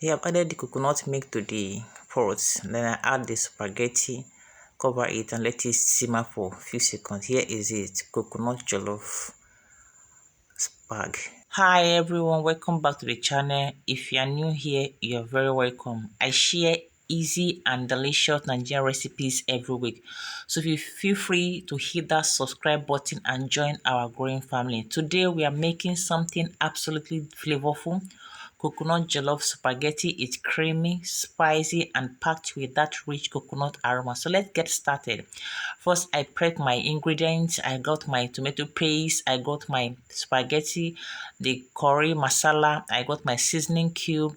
Here I've added the coconut milk to the pot. Then I add the spaghetti, cover it and let it simmer for a few seconds. Here is it, coconut jollof spag. Hi everyone, welcome back to the channel. If you are new here, you are very welcome. I share easy and delicious Nigerian recipes every week, so if you feel free to hit that subscribe button and join our growing family. Today we are making something absolutely flavorful, coconut jollof spaghetti. It's creamy, spicy, and packed with that rich coconut aroma. So let's get started. First, I prep my ingredients. I got my tomato paste, I got my spaghetti, the curry masala, I got my seasoning cube,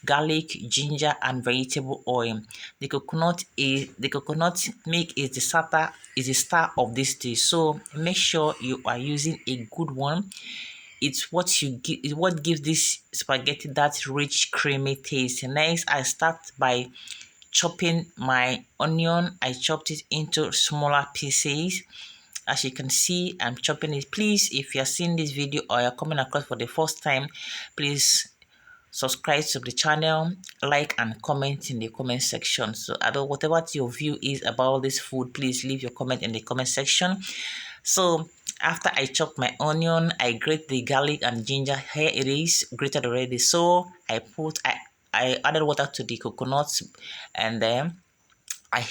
garlic, ginger, and vegetable oil. The coconut milk is the star of this dish. So make sure you are using a good one. It's what gives this spaghetti that rich, creamy taste. Next, I start by chopping my onion. I chopped it into smaller pieces. As you can see, I'm chopping it. Please, if you're seeing this video or you're coming across for the first time, please subscribe to the channel, like and comment in the comment section. So whatever your view is about this food, please leave your comment in the comment section. So after I chopped my onion, I grate the garlic and ginger. Here it is grated already. So I added water to the coconuts, and then I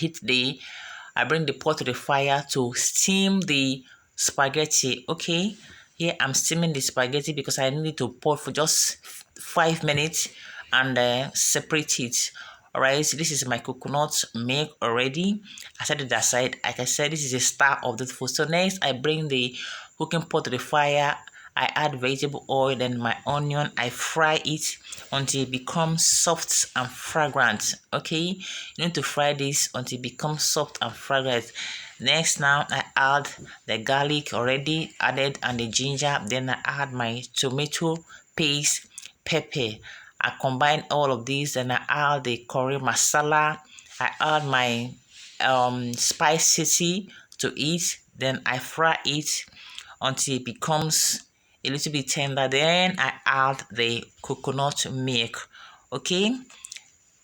bring the pot to the fire to steam the spaghetti. Okay, here I'm steaming the spaghetti because I need to pour for just 5 minutes and separate it. Alright, so this is my coconut milk already. I set it aside. Like I said, this is a star of the food. So next, I bring the cooking pot to the fire. I add vegetable oil and my onion. I fry it until it becomes soft and fragrant. Okay, you need to fry this until it becomes soft and fragrant. Next, now I add the garlic already added and the ginger. Then I add my tomato paste, pepper. I combine all of these and I add the curry masala. I add my spicy to it. Then I fry it until it becomes a little bit tender. Then I add the coconut milk. Okay,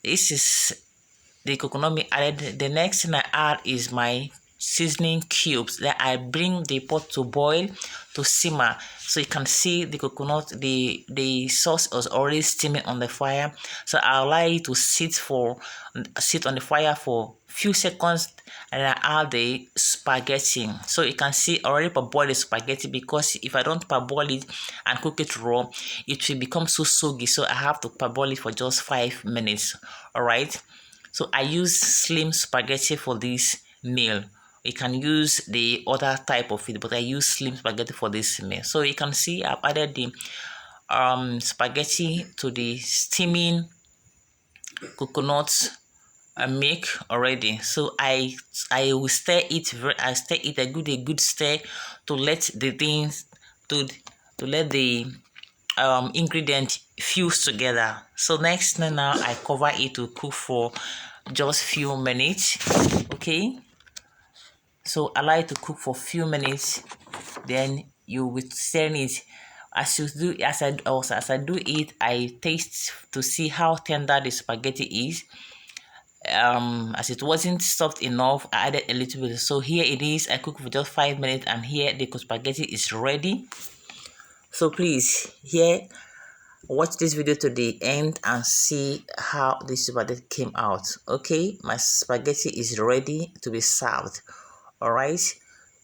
this is the coconut milk added. The next thing I add is my seasoning cubes. That I bring the pot to boil, to simmer. So you can see the coconut, the sauce is already steaming on the fire. So I allow it to sit on the fire for few seconds, and I add the spaghetti. So you can see already parboil the spaghetti, because if I don't parboil it and cook it raw, it will become so soggy. So I have to parboil it for just 5 minutes. All right. So I use slim spaghetti for this meal. You can use the other type of it, but I use slim spaghetti for this meal. So you can see I've added the spaghetti to the steaming coconut milk already. So I will stir it. I stir it a good stir to let the things to let the ingredient fuse together. So next now I cover it to cook for just few minutes. Okay, so allow it to cook for few minutes, then you will stir it. As I do it, I taste to see how tender the spaghetti is. As it wasn't soft enough, I added a little bit. So here it is, I cook for just 5 minutes, and here the spaghetti is ready. So please, here, watch this video to the end and see how this spaghetti came out. Okay, my spaghetti is ready to be served. All right,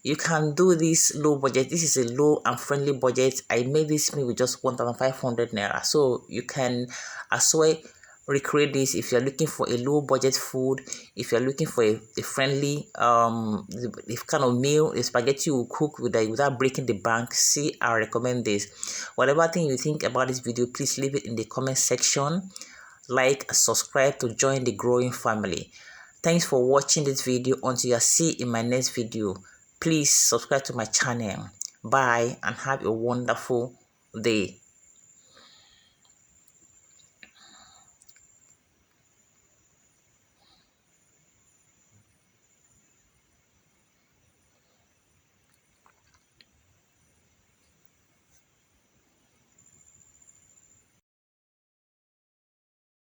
you can do this low budget. This is a low and friendly budget. I made this meal with just 1,500 naira. So you can as well recreate this if you're looking for a low budget food. If you're looking for a friendly the kind of meal, the spaghetti you cook without breaking the bank, see, I recommend this. Whatever thing you think about this video, please leave it in the comment section. Like, subscribe to join the growing family. Thanks for watching this video. Until I see in my next video, please subscribe to my channel. Bye and have a wonderful day.